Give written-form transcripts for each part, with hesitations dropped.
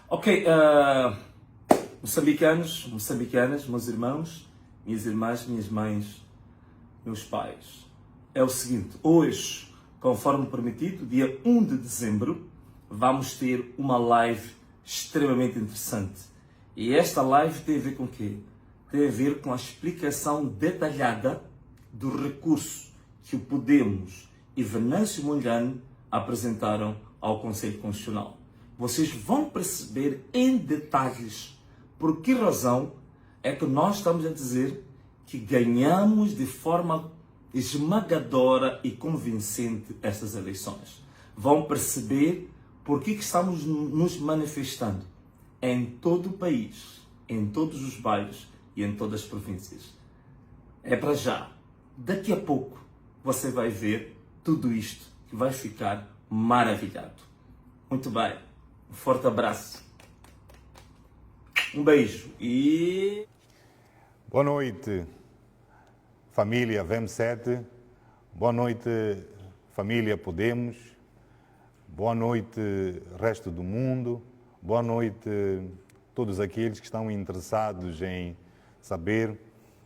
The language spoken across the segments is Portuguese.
Ok, moçambicanos, moçambicanas, meus irmãos, minhas irmãs, minhas mães, meus pais. É o seguinte, hoje, conforme prometido, dia 1 de dezembro, vamos ter uma live extremamente interessante. E esta live tem a ver com o quê? Tem a ver com a explicação detalhada do recurso que o Podemos e Venâncio Mondlane apresentaram ao Conselho Constitucional. Vocês vão perceber em detalhes por que razão é que nós estamos a dizer que ganhamos de forma esmagadora e convincente estas eleições. Vão perceber por que estamos nos manifestando em todo o país, em todos os bairros e em todas as províncias. É para já. Daqui a pouco você vai ver tudo isto que vai ficar maravilhado. Muito bem. Um forte abraço. Um beijo e... Boa noite, família VEM7. Boa noite, família Podemos. Boa noite, resto do mundo. Boa noite, todos aqueles que estão interessados em saber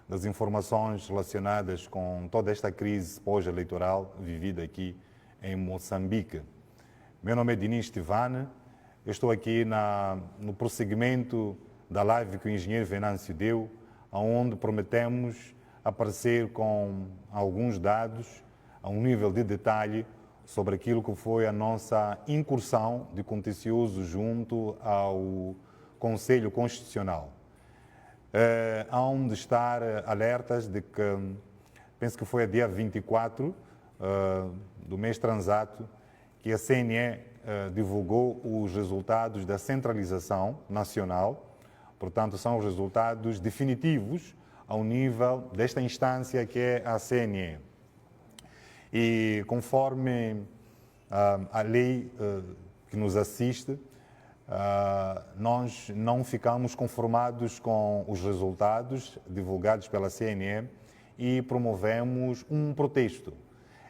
das informações relacionadas com toda esta crise pós-eleitoral vivida aqui em Moçambique. Meu nome é Diniz Tivane. Eu estou aqui no prosseguimento da live que o engenheiro Venâncio deu, onde prometemos aparecer com alguns dados, a um nível de detalhe, sobre aquilo que foi a nossa incursão de contencioso junto ao Conselho Constitucional. Hão de estar alertas de que, penso que foi a dia 24 do mês transato, que a CNE divulgou os resultados da centralização nacional. Portanto, são os resultados definitivos ao nível desta instância que é a CNE. E conforme a lei que nos assiste, nós não ficamos conformados com os resultados divulgados pela CNE e promovemos um protesto.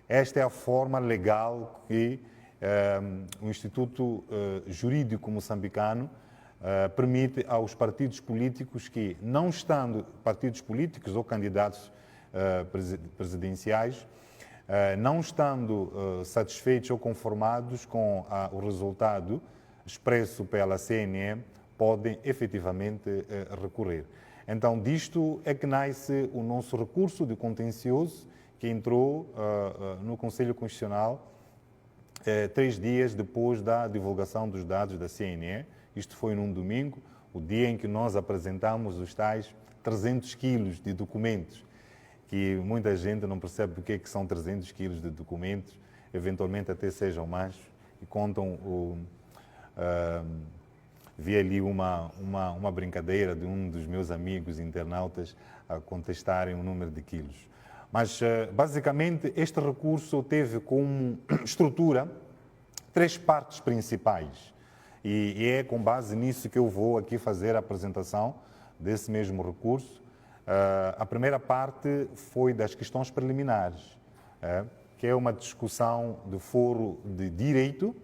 Esta é a forma legal que o Instituto Jurídico Moçambicano permite aos partidos políticos que, não estando partidos políticos ou candidatos presidenciais, não estando satisfeitos ou conformados com o resultado expresso pela CNE, podem efetivamente recorrer. Então, disto é que nasce o nosso recurso de contencioso, que entrou no Conselho Constitucional 3 dias depois da divulgação dos dados da CNE. Isto foi num domingo, o dia em que nós apresentamos os tais 300 quilos de documentos, que muita gente não percebe o que são 300 quilos de documentos, eventualmente até sejam mais, e contam vi ali uma brincadeira de um dos meus amigos internautas a contestarem o número de quilos. Mas, basicamente, este recurso teve como estrutura 3 partes principais. E é com base nisso que eu vou aqui fazer a apresentação desse mesmo recurso. A primeira parte foi das questões preliminares, que é uma discussão de foro de direito,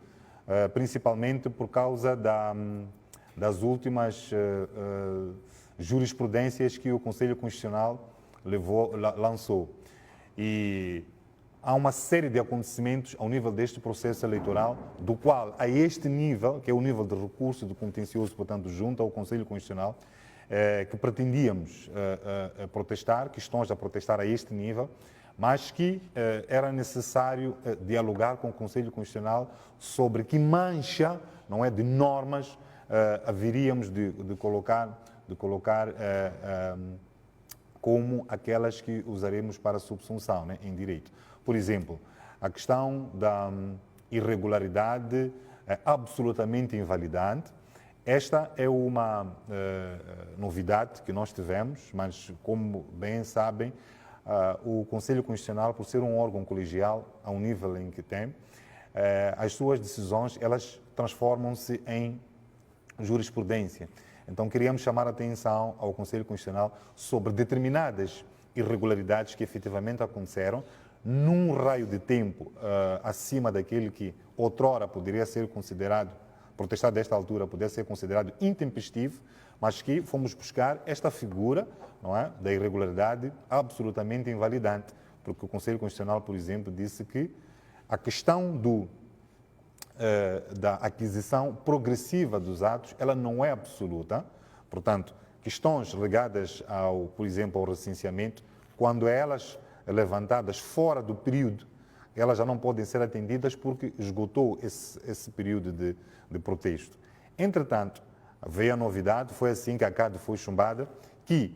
principalmente por causa das últimas jurisprudências que o Conselho Constitucional lançou. E há uma série de acontecimentos ao nível deste processo eleitoral, do qual, a este nível, que é o nível de recurso do contencioso, portanto, junto ao Conselho Constitucional, que pretendíamos protestar, que estamos a protestar a este nível, mas que era necessário dialogar com o Conselho Constitucional sobre que mancha, não é, de normas haveríamos de colocar como aquelas que usaremos para a subsunção, né, em direito. Por exemplo, a questão da irregularidade é absolutamente invalidante. Esta é uma novidade que nós tivemos, mas, como bem sabem, o Conselho Constitucional, por ser um órgão colegial, ao nível em que tem, as suas decisões, elas transformam-se em jurisprudência. Então, queríamos chamar a atenção ao Conselho Constitucional sobre determinadas irregularidades que efetivamente aconteceram num raio de tempo acima daquele que outrora poderia ser considerado protestar desta altura pudesse ser considerado intempestivo, mas que fomos buscar esta figura, não é, da irregularidade absolutamente invalidante, porque o Conselho Constitucional, por exemplo, disse que a questão da aquisição progressiva dos atos, ela não é absoluta. Portanto, questões ligadas, por exemplo, ao recenseamento, quando elas levantadas fora do período, elas já não podem ser atendidas porque esgotou esse período de protesto. Entretanto, veio a novidade, foi assim que a CADE foi chumbada, que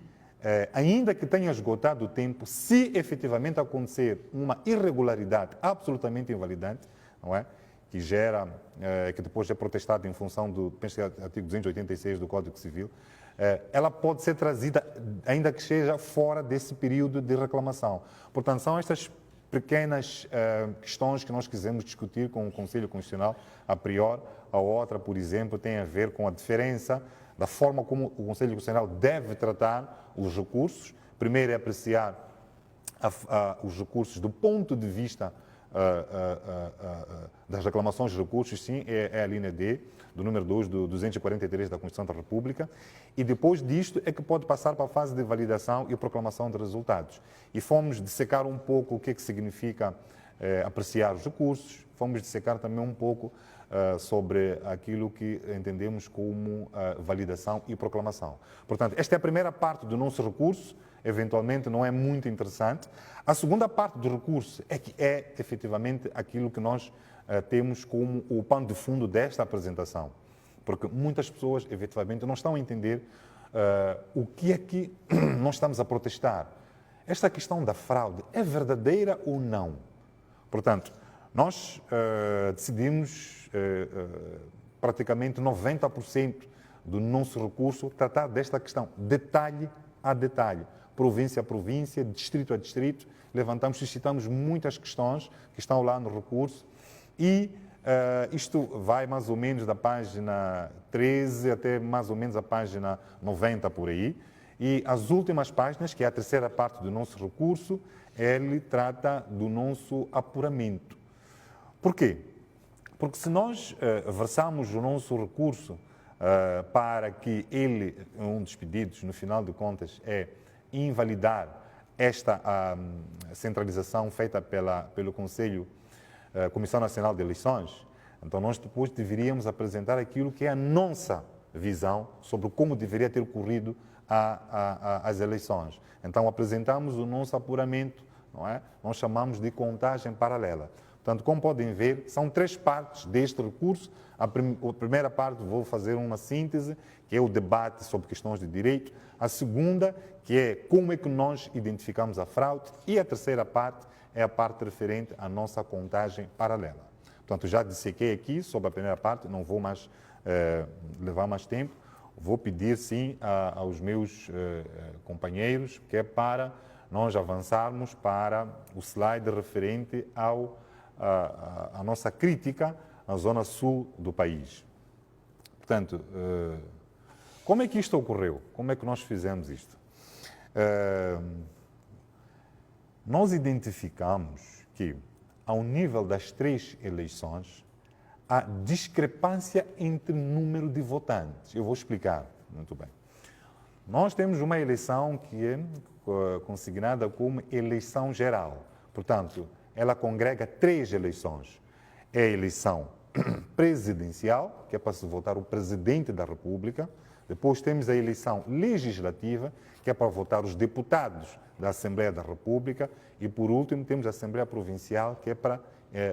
ainda que tenha esgotado o tempo, se efetivamente acontecer uma irregularidade absolutamente invalidante, não é? Que gera, que depois é protestado em função do, penso que é o artigo 286 do Código Civil, ela pode ser trazida, ainda que seja fora desse período de reclamação. Portanto, são estas pequenas questões que nós quisemos discutir com o Conselho Constitucional a priori. A outra, por exemplo, tem a ver com a diferença da forma como o Conselho Constitucional deve tratar os recursos. Primeiro é apreciar os recursos do ponto de vista das reclamações de recursos, sim, é a linha D, do número 2 do 243 da Constituição da República, e depois disto é que pode passar para a fase de validação e proclamação de resultados. E fomos dissecar um pouco o que é que significa apreciar os recursos, fomos dissecar também um pouco sobre aquilo que entendemos como validação e proclamação. Portanto, esta é a primeira parte do nosso recurso, eventualmente não é muito interessante. A segunda parte do recurso é que é efetivamente aquilo que nós temos como o pano de fundo desta apresentação, porque muitas pessoas efetivamente não estão a entender o que é que nós estamos a protestar. Esta questão da fraude é verdadeira ou não? Portanto, nós decidimos praticamente 90% do nosso recurso tratar desta questão, detalhe a detalhe, província a província, distrito a distrito, levantamos, suscitamos muitas questões que estão lá no recurso e isto vai mais ou menos da página 13 até mais ou menos a página 90 por aí. E as últimas páginas, que é a terceira parte do nosso recurso, ele trata do nosso apuramento. Por quê? Porque se nós versamos o nosso recurso para que ele, um dos pedidos, no final de contas, é invalidar esta centralização feita pelo Conselho, Comissão Nacional de Eleições, então nós depois deveríamos apresentar aquilo que é a nossa visão sobre como deveria ter ocorrido as eleições. Então apresentamos o nosso apuramento, não é? Nós chamamos de contagem paralela. Portanto, como podem ver, são três partes deste recurso. A primeira parte vou fazer uma síntese, que é o debate sobre questões de direito. A segunda, que é como é que nós identificamos a fraude. E a terceira parte é a parte referente à nossa contagem paralela. Portanto, já dissequei aqui sobre a primeira parte, não vou mais levar mais tempo. Vou pedir, sim, aos meus companheiros, que é para nós avançarmos para o slide referente à nossa crítica à zona sul do país. Portanto, como é que isto ocorreu? Como é que nós fizemos isto? Nós identificamos que, ao nível das três eleições, há discrepância entre número de votantes. Eu vou explicar muito bem. Nós temos uma eleição que é consignada como eleição geral. Portanto, ela congrega três eleições. É a eleição presidencial, que é para se votar o presidente da República. Depois temos a eleição legislativa, que é para votar os deputados da Assembleia da República. E, por último, temos a Assembleia Provincial, que é para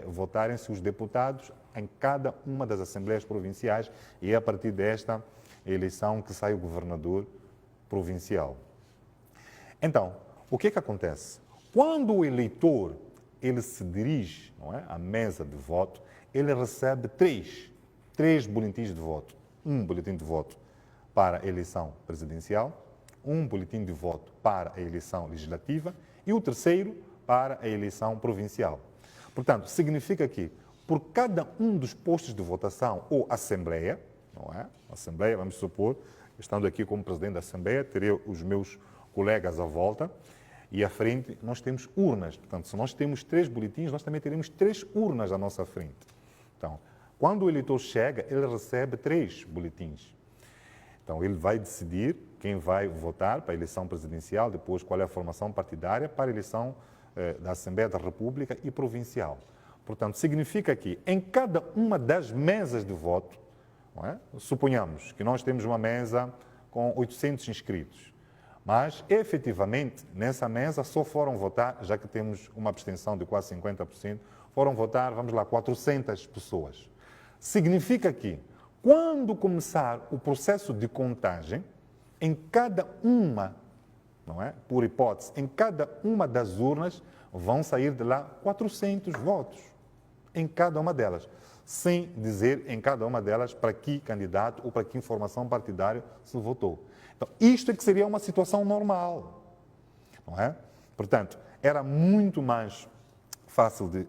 votarem-se os deputados em cada uma das Assembleias Provinciais. E é a partir desta eleição que sai o governador provincial. Então, o que é que acontece? Quando o eleitor ele se dirige, não é, à mesa de voto, ele recebe três boletins de voto. Um boletim de voto para a eleição presidencial, um boletim de voto para a eleição legislativa e o terceiro para a eleição provincial. Portanto, significa que por cada um dos postos de votação ou assembleia, não é? Assembleia, vamos supor, estando aqui como presidente da Assembleia, terei os meus colegas à volta e à frente nós temos urnas. Portanto, se nós temos três boletins, nós também teremos três urnas à nossa frente. Então, Quando o eleitor chega, ele recebe 3 boletins. Então, ele vai decidir quem vai votar para a eleição presidencial, depois qual é a formação partidária para a eleição da Assembleia da República e provincial. Portanto, significa que em cada uma das mesas de voto, não é? Suponhamos que nós temos uma mesa com 800 inscritos, mas efetivamente nessa mesa só foram votar, já que temos uma abstenção de quase 50%, foram votar, vamos lá, 400 pessoas. Significa que quando começar o processo de contagem, em cada uma, não é? Por hipótese, em cada uma das urnas vão sair de lá 400 votos, em cada uma delas, sem dizer em cada uma delas para que candidato ou para que informação partidária se votou. Então, isto é que seria uma situação normal, não é? Portanto, era muito mais fácil de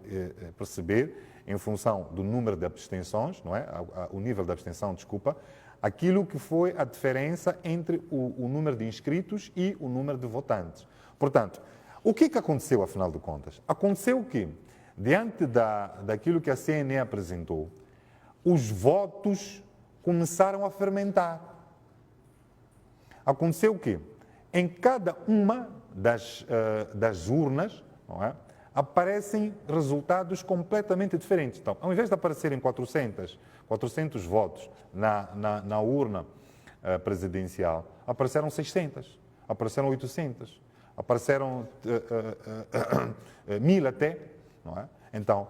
perceber, em função do número de abstenções, não é? O nível de abstenção, desculpa, aquilo que foi a diferença entre o número de inscritos e o número de votantes. Portanto, o que aconteceu, afinal de contas? Aconteceu que, diante daquilo que a CNE apresentou, os votos começaram a fermentar. Aconteceu que, em cada uma das urnas, não é? Aparecem resultados completamente diferentes. Então, ao invés de aparecerem 400 votos na urna presidencial, apareceram 600, apareceram 800, apareceram 1000 até, não é? Então,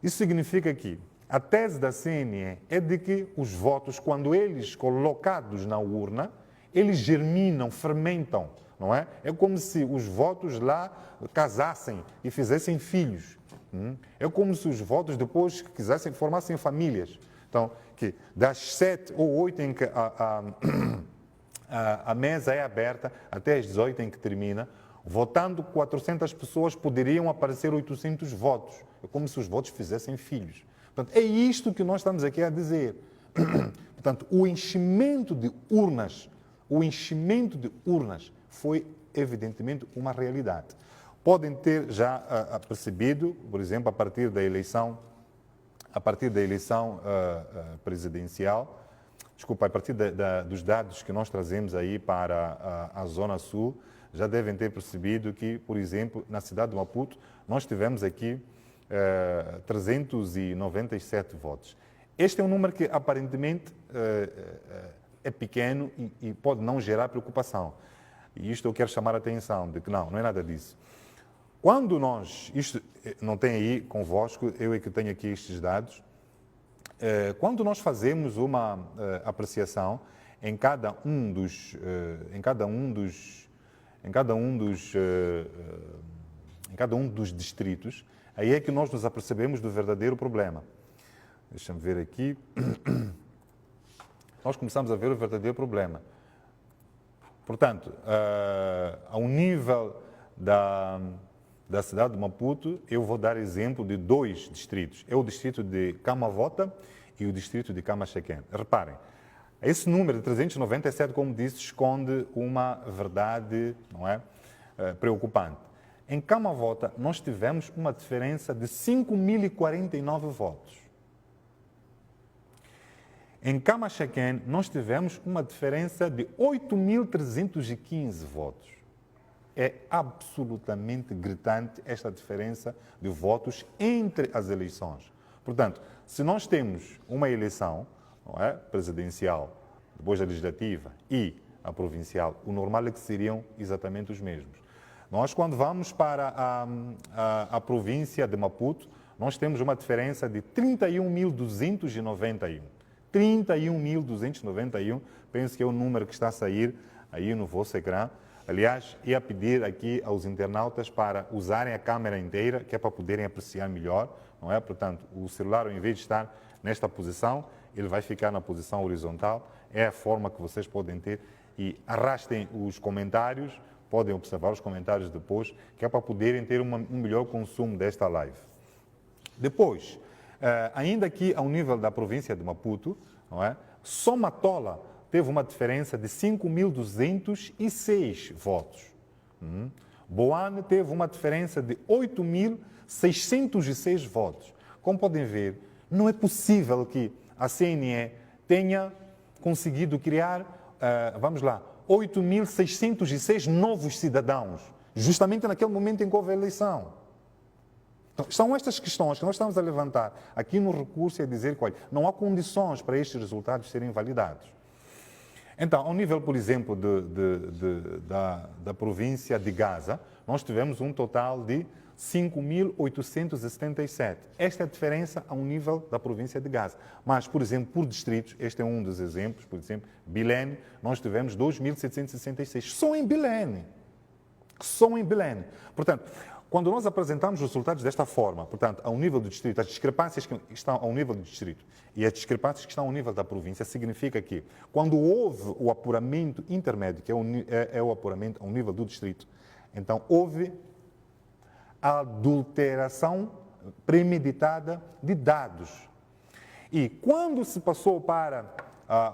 isso significa que a tese da CNE é de que os votos, quando eles colocados na urna, eles germinam, fermentam, não é? É como se os votos lá casassem e fizessem filhos. É como se os votos depois quisessem formassem famílias. Então, que das 7 ou 8 em que a mesa é aberta até as 18 em que termina, votando 400 pessoas poderiam aparecer 800 votos. É como se os votos fizessem filhos. Portanto, é isto que nós estamos aqui a dizer. Portanto, o enchimento de urnas foi evidentemente uma realidade. Podem ter já percebido, por exemplo, a partir da eleição presidencial, desculpa, a partir dos dados que nós trazemos aí para a Zona Sul, já devem ter percebido que, por exemplo, na cidade de Maputo, nós tivemos aqui 397 votos. Este é um número que aparentemente é pequeno e pode não gerar preocupação. E isto eu quero chamar a atenção, de que não é nada disso. Quando nós, isto não tem aí convosco, eu é que tenho aqui estes dados, quando nós fazemos uma apreciação em cada um dos distritos, aí é que nós nos apercebemos do verdadeiro problema. Deixa-me ver aqui. Nós começamos a ver o verdadeiro problema. Portanto, ao nível da cidade de Maputo, eu vou dar exemplo de 2 distritos. É o distrito de Camavota e o distrito de Camachequén. Reparem, esse número de 397, como disse, esconde uma verdade, não é, preocupante. Em Camavota, nós tivemos uma diferença de 5.049 votos. Em Camachequén, nós tivemos uma diferença de 8.315 votos. É absolutamente gritante esta diferença de votos entre as eleições. Portanto, se nós temos uma eleição, não é, presidencial, depois a legislativa e a provincial, o normal é que seriam exatamente os mesmos. Nós, quando vamos para a província de Maputo, nós temos uma diferença de 31.291. 31.291, penso que é o número que está a sair aí no vosso ecrã. Aliás, ia pedir aqui aos internautas para usarem a câmera inteira, que é para poderem apreciar melhor, não é? Portanto, o celular, ao invés de estar nesta posição, ele vai ficar na posição horizontal. É a forma que vocês podem ter. E arrastem os comentários, podem observar os comentários depois, que é para poderem ter um melhor consumo desta live. Depois, ainda aqui ao nível da província de Maputo, não é? Só Matola teve uma diferença de 5.206 votos. Boane teve uma diferença de 8.606 votos. Como podem ver, Não é possível que a CNE tenha conseguido criar, 8.606 novos cidadãos, justamente naquele momento em que houve a eleição. Então, são estas questões que nós estamos a levantar aqui no recurso e a dizer que, olha, não há condições para estes resultados serem validados. Então, ao nível, por exemplo, da província de Gaza, nós tivemos um total de 5.877. Esta é a diferença ao nível da província de Gaza. Mas, por exemplo, por distritos, este é um dos exemplos, por exemplo, Bilene, nós tivemos 2.766. Só em Bilene. Só em Bilene. Portanto, quando nós apresentamos os resultados desta forma, portanto, ao nível do distrito, as discrepâncias que estão ao nível do distrito e as discrepâncias que estão ao nível da província, significa que, quando houve o apuramento intermédio, que é o apuramento ao nível do distrito, então houve a adulteração premeditada de dados. E quando se passou para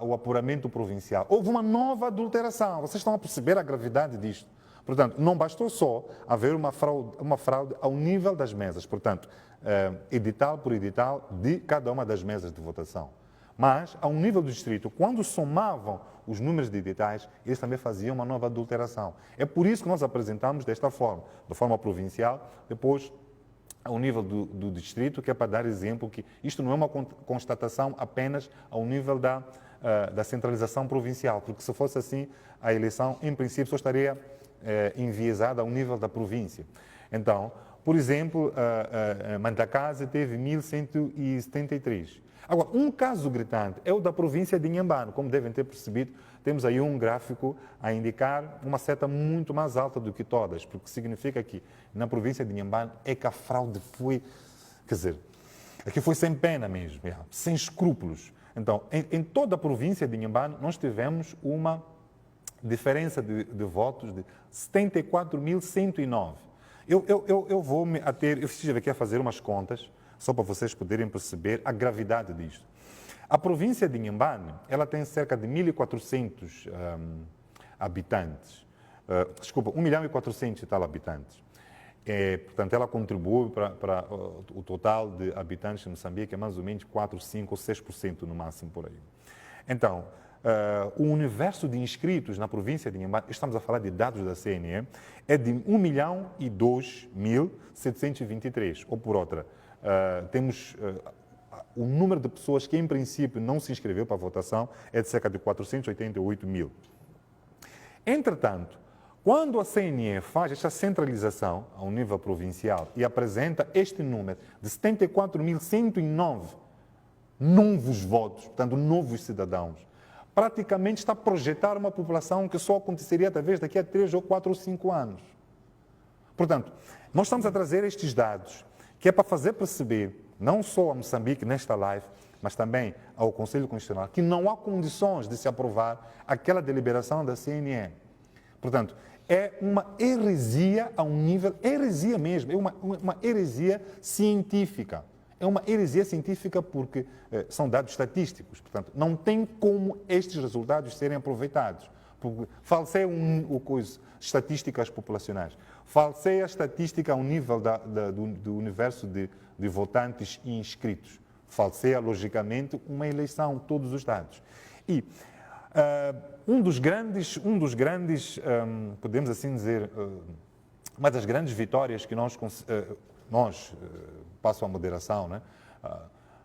o apuramento provincial, houve uma nova adulteração. Vocês estão a perceber a gravidade disto. Portanto, não bastou só haver uma fraude ao nível das mesas, portanto, edital por edital de cada uma das mesas de votação. Mas, ao nível do distrito, quando somavam os números de editais, eles também faziam uma nova adulteração. É por isso que nós apresentamos desta forma, de forma provincial, depois ao nível do distrito, que é para dar exemplo que isto não é uma constatação apenas ao nível da centralização provincial, porque se fosse assim, a eleição, em princípio, só estaria enviesada ao nível da província. Então, por exemplo, Mandacase teve 1.173. Agora, um caso gritante é o da província de Inhambane. Como devem ter percebido, temos aí um gráfico a indicar uma seta muito mais alta do que todas, porque significa que na província de Inhambane é que a fraude foi, quer dizer, aqui foi sem pena mesmo, sem escrúpulos. Então, em toda a província de Inhambane, nós tivemos uma diferença de votos de 74.109. Eu vou me ater, eu estive aqui a fazer umas contas, só para vocês poderem perceber a gravidade disto. A província de Inhambane, ela tem cerca de 1.400 habitantes, 1.400.000 e tal habitantes. Portanto, ela contribui para o total de habitantes de Moçambique, é mais ou menos 4, 5 ou 6% no máximo por aí. Então, o universo de inscritos na província de Inhambane, estamos a falar de dados da CNE, é de 1.002.723, ou por outra, temos o número de pessoas que, em princípio, não se inscreveu para a votação é de cerca de 488 mil. Entretanto, quando a CNE faz esta centralização ao nível provincial e apresenta este número de 74.109 novos votos, portanto, novos cidadãos, praticamente está a projetar uma população que só aconteceria talvez daqui a 3 ou 4 ou 5 anos. Portanto, nós estamos a trazer estes dados, que é para fazer perceber, não só a Moçambique nesta live, mas também ao Conselho Constitucional, que não há condições de se aprovar aquela deliberação da CNE. Portanto, é uma heresia a um nível, heresia mesmo, é uma heresia científica. É uma heresia científica porque são dados estatísticos, portanto, não tem como estes resultados serem aproveitados. Porque falseia estatísticas populacionais, falseia a estatística ao nível do universo de votantes e inscritos, falseia, logicamente, uma eleição, todos os dados. E um dos grandes, podemos assim dizer, uma das grandes vitórias que nós passo a moderação, né?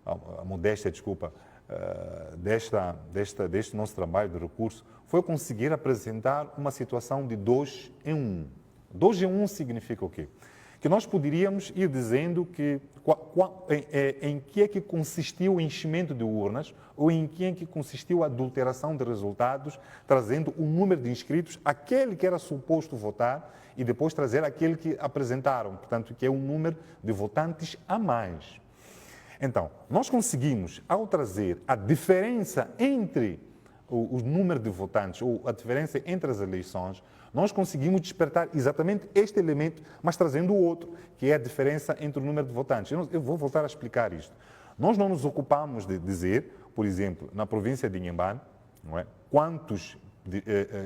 A modéstia, desculpa, deste nosso trabalho de recurso, foi conseguir apresentar uma situação de 2 em 1. 2 em 1 significa o quê? Que nós poderíamos ir dizendo que em que é que consistiu o enchimento de urnas ou em que é que consistiu a adulteração de resultados, trazendo o número de inscritos, aquele que era suposto votar, e depois trazer aquele que apresentaram, portanto, que é um número de votantes a mais. Então, nós conseguimos, ao trazer a diferença entre o número de votantes, ou a diferença entre as eleições, nós conseguimos despertar exatamente este elemento, mas trazendo o outro, que é a diferença entre o número de votantes. Eu vou voltar a explicar isto. Nós não nos ocupamos de dizer, por exemplo, na província de Inhambane, não é? Quantos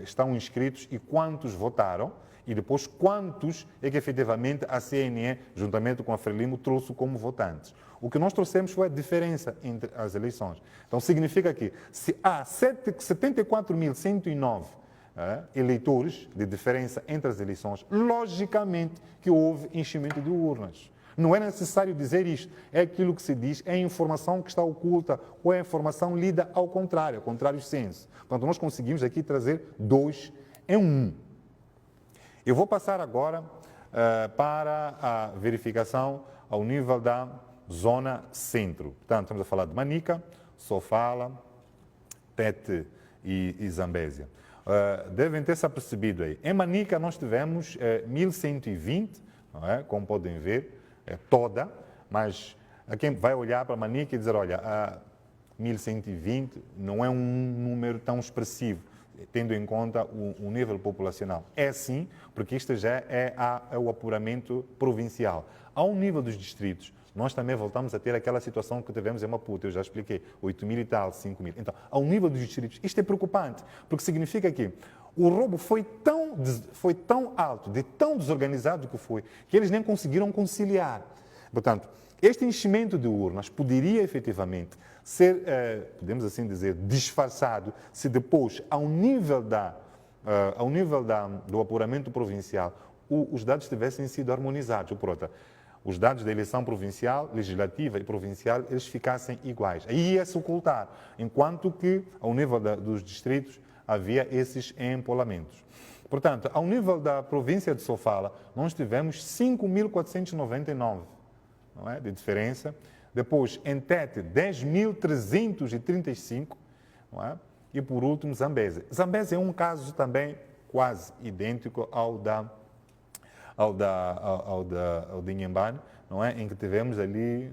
estão inscritos e quantos votaram, e depois quantos é que efetivamente a CNE, juntamente com a Frelimo, trouxe como votantes. O que nós trouxemos foi a diferença entre as eleições. Então significa que se há 74.109 eleitores de diferença entre as eleições, logicamente que houve enchimento de urnas. Não é necessário dizer isto, é aquilo que se diz, é a informação que está oculta ou é a informação lida ao contrário senso. Portanto, nós conseguimos aqui trazer 2 em 1. Eu vou passar agora para a verificação ao nível da zona centro. Portanto, estamos a falar de Manica, Sofala, Tete e Zambésia. Devem ter se apercebido aí. Em Manica nós tivemos 1120, não é? Como podem ver, toda, mas a quem vai olhar para Manica e dizer, olha, 1120 não é um número tão expressivo, tendo em conta o nível populacional. É sim, porque isto já é o apuramento provincial. Ao nível dos distritos, nós também voltamos a ter aquela situação que tivemos em Maputo, eu já expliquei, 8.000 e tal, 5.000. Então, ao nível dos distritos, isto é preocupante, porque significa que o roubo foi tão alto, tão desorganizado que eles nem conseguiram conciliar. Portanto, este enchimento de urnas poderia efetivamente ser, podemos assim dizer, disfarçado se depois, ao nível do apuramento provincial, os dados tivessem sido harmonizados. Ou por outra, os dados da eleição provincial, legislativa e provincial, eles ficassem iguais. Aí ia se ocultar, enquanto que, ao nível dos distritos, havia esses empolamentos. Portanto, ao nível da província de Sofala, nós tivemos 5.499, não é, de diferença. Depois, em Tete, 10.335, não é? E por último, Zambésia. Zambésia é um caso também quase idêntico ao de Inhambane, não é? Em que tivemos ali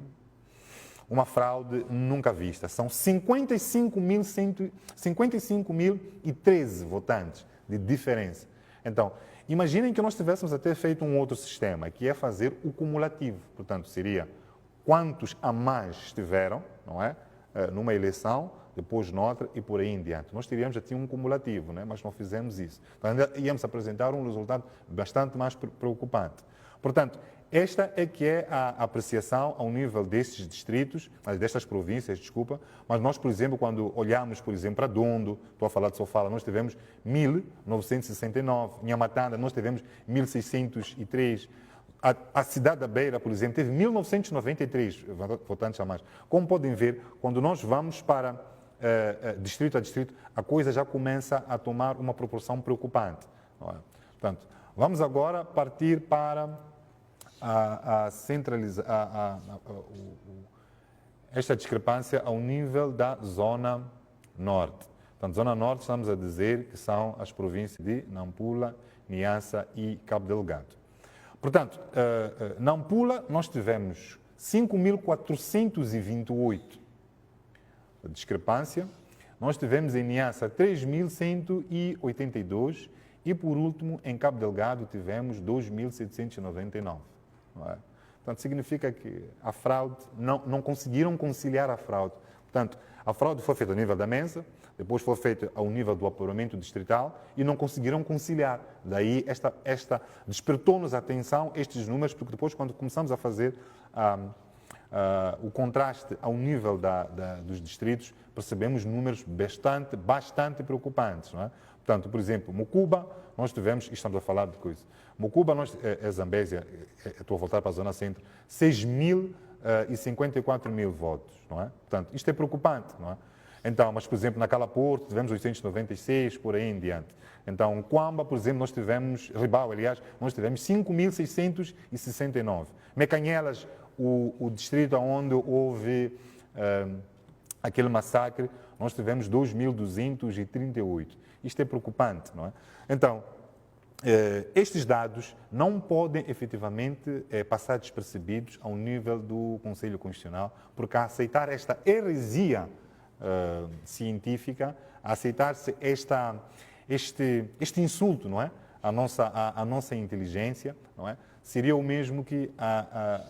uma fraude nunca vista. São 55.013 votantes de diferença. Então, imaginem que nós tivéssemos até feito um outro sistema, que é fazer o cumulativo. Portanto, seria quantos a mais estiveram, não é? Numa eleição, depois noutra e por aí em diante. Nós teríamos já um cumulativo, né? Mas não fizemos isso. Então, ainda íamos apresentar um resultado bastante mais preocupante. Portanto, esta é que é a apreciação ao nível destes distritos, destas províncias, desculpa, mas nós, por exemplo, quando olhamos, por exemplo, para Dondo, estou a falar de Sofala, nós tivemos 1.969, Nhamatanda, nós tivemos 1.603, a cidade da Beira, por exemplo, teve 1.993 votantes a mais. Como podem ver, quando nós vamos para distrito a distrito, a coisa já começa a tomar uma proporção preocupante. Não é? Portanto, vamos agora partir para esta discrepância ao nível da Zona Norte. Portanto, Zona Norte estamos a dizer que são as províncias de Nampula, Niassa e Cabo Delgado. Portanto, Nampula nós tivemos 5.428 de discrepância, nós tivemos em Niassa 3.182 e, por último, em Cabo Delgado tivemos 2.799. Não é? Portanto, significa que a fraude, não conseguiram conciliar a fraude. Portanto, a fraude foi feita ao nível da mesa, depois foi feita ao nível do apuramento distrital e não conseguiram conciliar. Daí, despertou-nos a atenção estes números, porque depois, quando começamos a fazer o contraste ao nível dos distritos, percebemos números bastante preocupantes. Não é? Portanto, por exemplo, Mocuba, nós tivemos, estamos a falar de coisa, Mocuba, Zambésia, estou a voltar para a zona centro, 6.054 votos, não é? Portanto, isto é preocupante, não é? Então, mas, por exemplo, na Cala Porto, tivemos 896, por aí em diante. Então, Quamba, por exemplo, nós tivemos, Ribau, aliás, nós tivemos 5.669. Mecanhelas, o distrito onde houve aquele massacre, nós tivemos 2.238. Isto é preocupante, não é? Então, estes dados não podem efetivamente passar despercebidos ao nível do Conselho Constitucional, porque a aceitar esta heresia científica, a aceitar-se este insulto, não é? A nossa inteligência, não é? Seria o mesmo que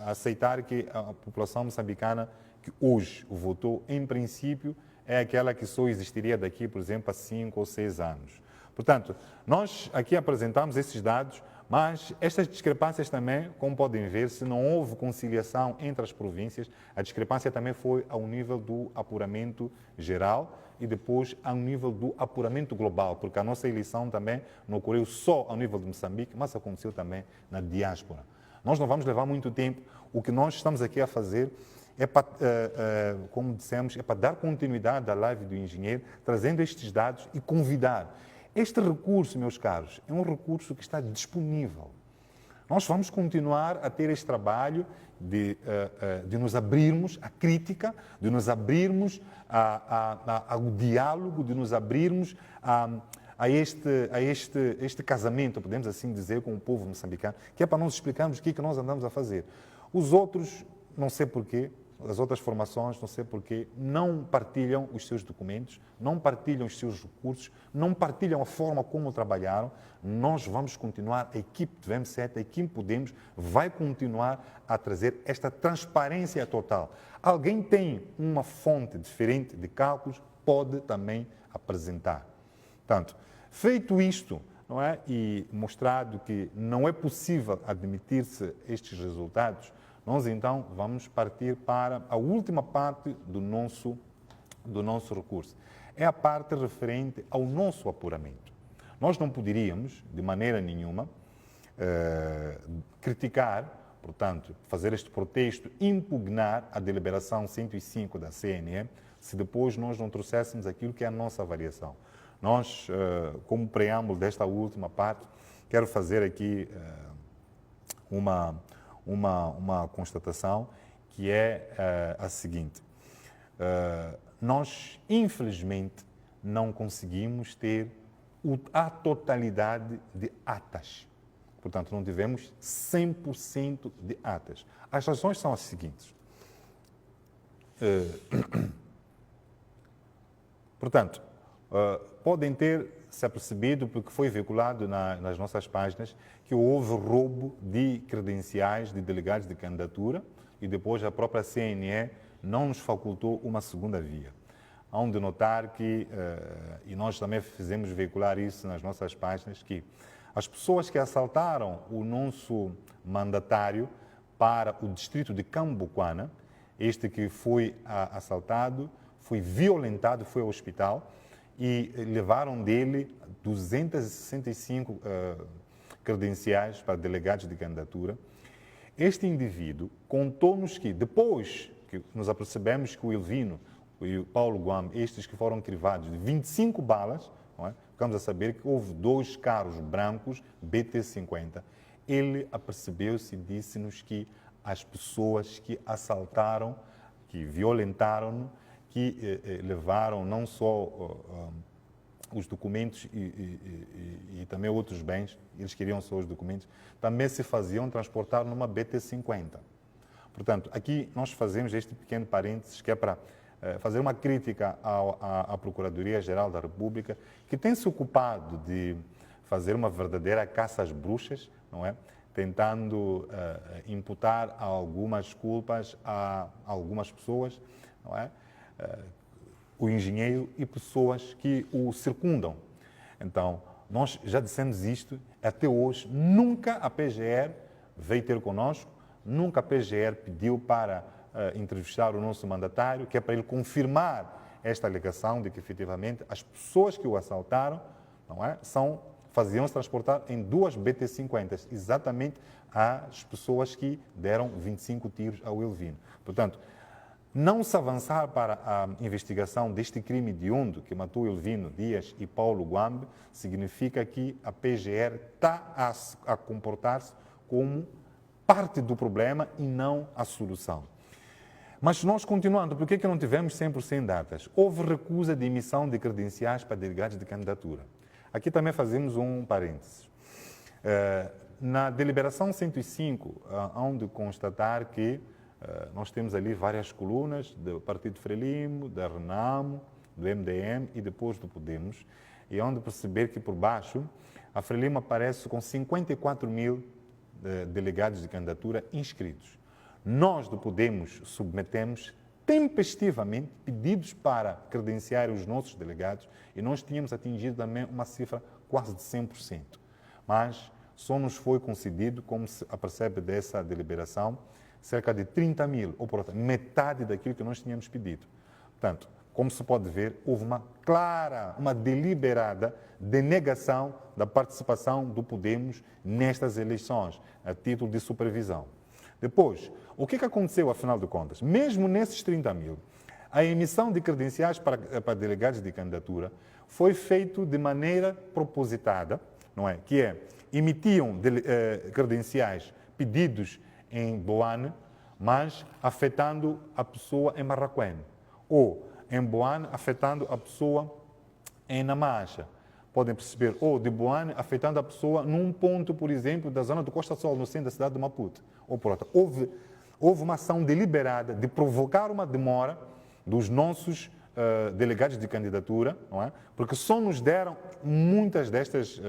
aceitar que a população moçambicana que hoje votou, em princípio, é aquela que só existiria daqui, por exemplo, a 5 ou 6 anos. Portanto, nós aqui apresentamos esses dados, mas estas discrepâncias também, como podem ver, se não houve conciliação entre as províncias, a discrepância também foi ao nível do apuramento geral e depois ao nível do apuramento global, porque a nossa eleição também não ocorreu só ao nível de Moçambique, mas aconteceu também na diáspora. Nós não vamos levar muito tempo. O que nós estamos aqui a fazer é para, como dissemos, é para dar continuidade à live do engenheiro, trazendo estes dados e convidar. Este recurso, meus caros, é um recurso que está disponível. Nós vamos continuar a ter este trabalho de nos abrirmos à crítica, de nos abrirmos ao diálogo, de nos abrirmos a este casamento, podemos assim dizer, com o povo moçambicano, que é para nós explicarmos o que é que nós andamos a fazer. Os outros, não sei porquê, as outras formações, não sei porquê, não partilham os seus documentos, não partilham os seus recursos, não partilham a forma como trabalharam. Nós vamos continuar, a equipe do VM7, a equipe Podemos, vai continuar a trazer esta transparência total. Alguém tem uma fonte diferente de cálculos, pode também apresentar. Portanto, feito isto, não é? E mostrado que não é possível admitir-se estes resultados, nós então vamos partir para a última parte do nosso recurso. É a parte referente ao nosso apuramento. Nós não poderíamos, de maneira nenhuma, criticar, portanto, fazer este protesto, impugnar a deliberação 105 da CNE, se depois nós não trouxéssemos aquilo que é a nossa avaliação. Nós, como preâmbulo desta última parte, quero fazer aqui uma constatação que é a seguinte. Nós, infelizmente, não conseguimos ter a totalidade de atas. Portanto, não tivemos 100% de atas. As razões são as seguintes. Portanto, podem ter se apercebido, porque foi veiculado nas nossas páginas, que houve roubo de credenciais de delegados de candidatura e depois a própria CNE não nos facultou uma segunda via. Há de notar que, e nós também fizemos veicular isso nas nossas páginas, que as pessoas que assaltaram o nosso mandatário para o distrito de Cambuquana, este que foi assaltado, foi violentado, foi ao hospital, e levaram dele 265 credenciais para delegados de candidatura. Este indivíduo contou-nos que, depois que nos apercebemos que o Elvino e o Paulo Guambe, estes que foram crivados de 25 balas, não é? Ficamos a saber que houve 2 carros brancos BT-50. Ele apercebeu-se e disse-nos que as pessoas que assaltaram, que violentaram, que levaram não só os documentos e também outros bens, eles queriam só os documentos, também se faziam transportar numa BT-50. Portanto, aqui nós fazemos este pequeno parênteses que é para fazer uma crítica à Procuradoria-Geral da República, que tem se ocupado de fazer uma verdadeira caça às bruxas, não é? Tentando imputar algumas culpas a algumas pessoas, não é? O engenheiro e pessoas que o circundam. Então, nós já dissemos isto, até hoje, nunca a PGR veio ter conosco, nunca a PGR pediu para entrevistar o nosso mandatário, que é para ele confirmar esta alegação de que, efetivamente, as pessoas que o assaltaram, não é, faziam-se transportar em 2 BT-50, exatamente as pessoas que deram 25 tiros ao Elvino. Portanto, não se avançar para a investigação deste crime hediondo que matou Elvino Dias e Paulo Guambe significa que a PGR está a comportar-se como parte do problema e não a solução. Mas nós continuando, por que não tivemos 100% datas? Houve recusa de emissão de credenciais para delegados de candidatura. Aqui também fazemos um parênteses. Na deliberação 105, hão de constatar que nós temos ali várias colunas do Partido Frelimo, da Renamo, do MDM e depois do Podemos, e onde perceber que por baixo a Frelimo aparece com 54 mil delegados de candidatura inscritos. Nós do Podemos submetemos tempestivamente pedidos para credenciar os nossos delegados e nós tínhamos atingido também uma cifra quase de 100%. Mas só nos foi concedido, como se apercebe dessa deliberação, cerca de 30 mil, ou portanto, metade daquilo que nós tínhamos pedido. Portanto, como se pode ver, houve uma clara, uma deliberada denegação da participação do Podemos nestas eleições, a título de supervisão. Depois, o que aconteceu, afinal de contas? Mesmo nesses 30 mil, a emissão de credenciais para delegados de candidatura foi feita de maneira propositada, não é? Que é, emitiam credenciais pedidos em Boane, mas afetando a pessoa em Marraquém, ou em Boane afetando a pessoa em Namacha. Podem perceber, ou de Boane afetando a pessoa num ponto, por exemplo, da zona do Costa Sol, no centro da cidade de Maputo. Ou por outra, houve uma ação deliberada de provocar uma demora dos nossos delegados de candidatura, não é? Porque só nos deram muitas dessas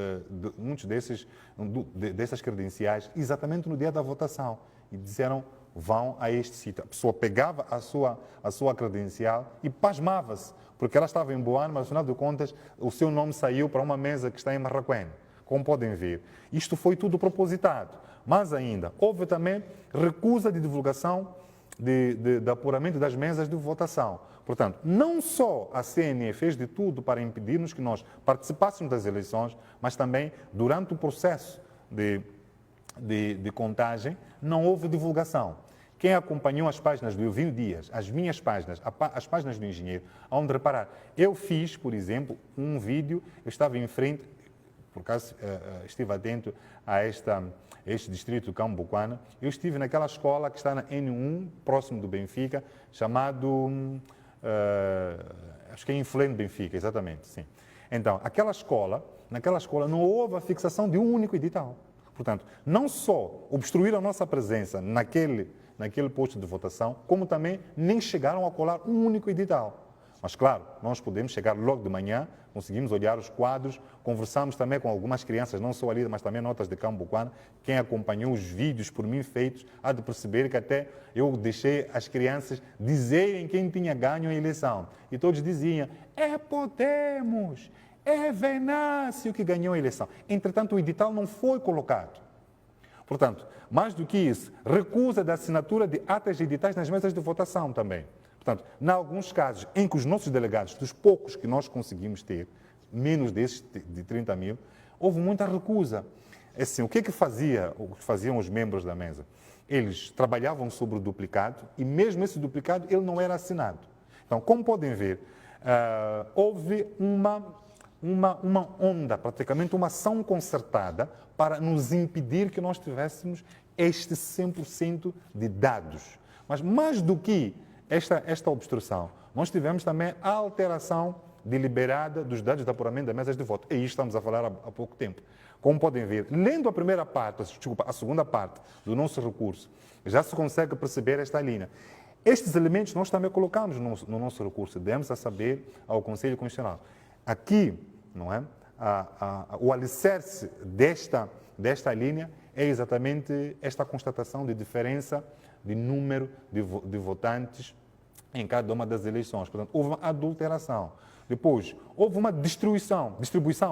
credenciais exatamente no dia da votação. E disseram, vão a este sítio. A pessoa pegava a sua credencial e pasmava-se, porque ela estava em Boane, mas, afinal de contas, o seu nome saiu para uma mesa que está em Marraquém. Como podem ver, isto foi tudo propositado. Mas ainda, houve também recusa de divulgação de apuramento das mesas de votação. Portanto, não só a CNE fez de tudo para impedir-nos que nós participássemos das eleições, mas também, durante o processo de contagem, não houve divulgação. Quem acompanhou as páginas do Elvinho Dias, as minhas páginas, as páginas do engenheiro, onde reparar, eu fiz, por exemplo, um vídeo, eu estava em frente, por acaso estive atento a este distrito do Cambuquana, eu estive naquela escola que está na N1, próximo do Benfica, chamado, acho que é Inflame Benfica, exatamente, sim. Então, naquela escola não houve a fixação de um único edital. Portanto, não só obstruíram a nossa presença naquele posto de votação, como também nem chegaram a colar um único edital. Mas, claro, nós podemos chegar logo de manhã, conseguimos olhar os quadros, conversamos também com algumas crianças, não só ali, mas também notas de Cambuquana. Quem acompanhou os vídeos por mim feitos, há de perceber que até eu deixei as crianças dizerem quem tinha ganho a eleição. E todos diziam, é Podemos, é Venâncio que ganhou a eleição. Entretanto, o edital não foi colocado. Portanto, mais do que isso, recusa da assinatura de atas de editais nas mesas de votação também. Portanto, em alguns casos em que os nossos delegados, dos poucos que nós conseguimos ter, menos desses de 30 mil, houve muita recusa. Assim, o que faziam os membros da mesa? Eles trabalhavam sobre o duplicado e mesmo esse duplicado ele não era assinado. Então, como podem ver, houve uma onda, praticamente uma ação concertada para nos impedir que nós tivéssemos este 100% de dados. Mas mais do que esta obstrução, nós tivemos também a alteração deliberada dos dados de apuramento das mesas de voto. E isto estamos a falar há pouco tempo. Como podem ver, lendo a segunda parte do nosso recurso, já se consegue perceber esta linha. Estes elementos nós também colocamos no nosso recurso, demos a saber ao Conselho Constitucional. Aqui, não é? O alicerce desta linha é exatamente esta constatação de diferença de número de votantes em cada uma das eleições. Portanto, houve uma adulteração. Depois, houve uma distribuição,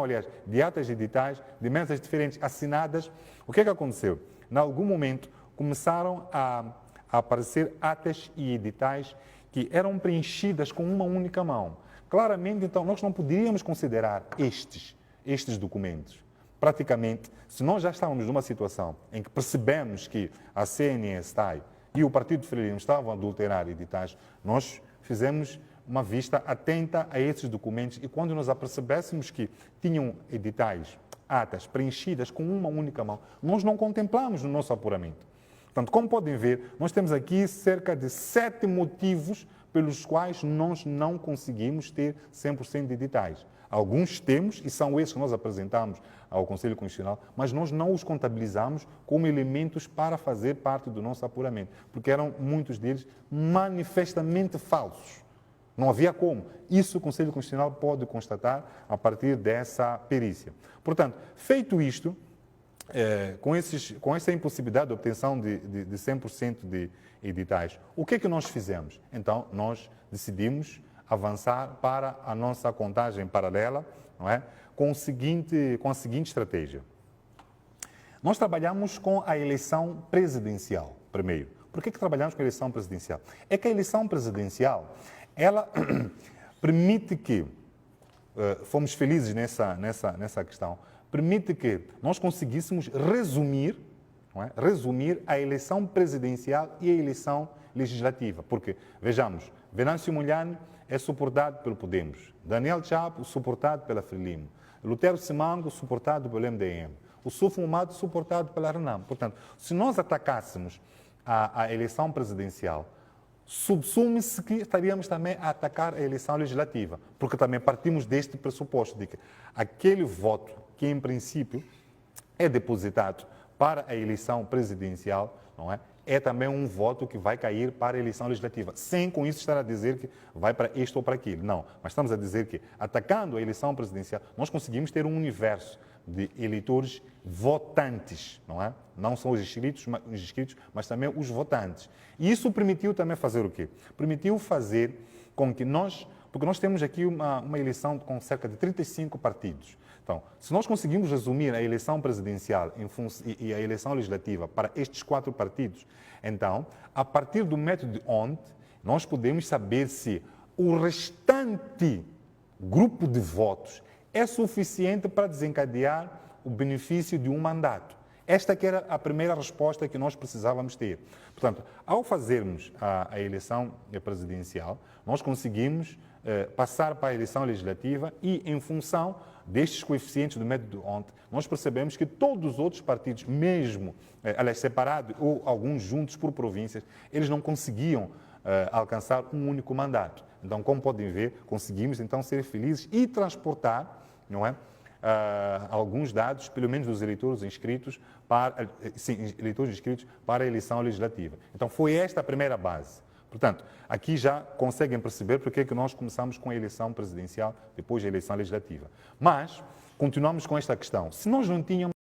aliás, de atas editais, de mesas diferentes assinadas. O que aconteceu? Em algum momento, começaram a aparecer atas e editais que eram preenchidas com uma única mão. Claramente, então, nós não poderíamos considerar estes documentos. Praticamente, se nós já estávamos numa situação em que percebemos que a CNE-STAI e o Partido Frelimo estavam a adulterar editais, nós fizemos uma vista atenta a esses documentos e quando nos apercebêssemos que tinham editais, atas preenchidas com uma única mão, nós não contemplamos no nosso apuramento. Portanto, como podem ver, nós temos aqui cerca de 7 motivos pelos quais nós não conseguimos ter 100% de editais. Alguns temos, e são esses que nós apresentamos ao Conselho Constitucional, mas nós não os contabilizamos como elementos para fazer parte do nosso apuramento, porque eram muitos deles manifestamente falsos. Não havia como. Isso o Conselho Constitucional pode constatar a partir dessa perícia. Portanto, feito isto, com essa impossibilidade de obtenção de 100% de editais, o que é que nós fizemos? Então, nós decidimos avançar para a nossa contagem paralela, não é? Com a seguinte estratégia. Nós trabalhamos com a eleição presidencial, primeiro. Por que trabalhamos com a eleição presidencial? É que a eleição presidencial, ela permite que, fomos felizes nessa questão, permite que nós conseguíssemos resumir, não é? Resumir a eleição presidencial e a eleição legislativa. Porque, vejamos, Venâncio Mondlane é suportado pelo Podemos, Daniel Chapo suportado pela Frelimo, Lutero Simango suportado pelo MDM, o Sufo Mato suportado pela Renam. Portanto, se nós atacássemos a eleição presidencial, subsume-se que estaríamos também a atacar a eleição legislativa, porque também partimos deste pressuposto de que aquele voto que, em princípio, é depositado para a eleição presidencial, não é? É também um voto que vai cair para a eleição legislativa, sem com isso estar a dizer que vai para isto ou para aquilo. Não, mas estamos a dizer que, atacando a eleição presidencial, nós conseguimos ter um universo de eleitores votantes, não é? Não são os inscritos, mas também os votantes. E isso permitiu também fazer o quê? Permitiu fazer com que porque nós temos aqui uma eleição com cerca de 35 partidos. Então, se nós conseguimos resumir a eleição presidencial e a eleição legislativa para estes 4 partidos, então, a partir do método de Hont, nós podemos saber se o restante grupo de votos é suficiente para desencadear o benefício de um mandato. Esta que era a primeira resposta que nós precisávamos ter. Portanto, ao fazermos a eleição presidencial, nós conseguimos passar para a eleição legislativa e, em função destes coeficientes do método Hont, nós percebemos que todos os outros partidos, mesmo, aliás, separados ou alguns juntos por províncias, eles não conseguiam alcançar um único mandato. Então, como podem ver, conseguimos então ser felizes e transportar, não é, alguns dados, pelo menos dos eleitores inscritos para a eleição legislativa. Então, foi esta a primeira base. Portanto, aqui já conseguem perceber porque é que nós começamos com a eleição presidencial, depois a eleição legislativa. Mas, continuamos com esta questão. Se nós não tínhamos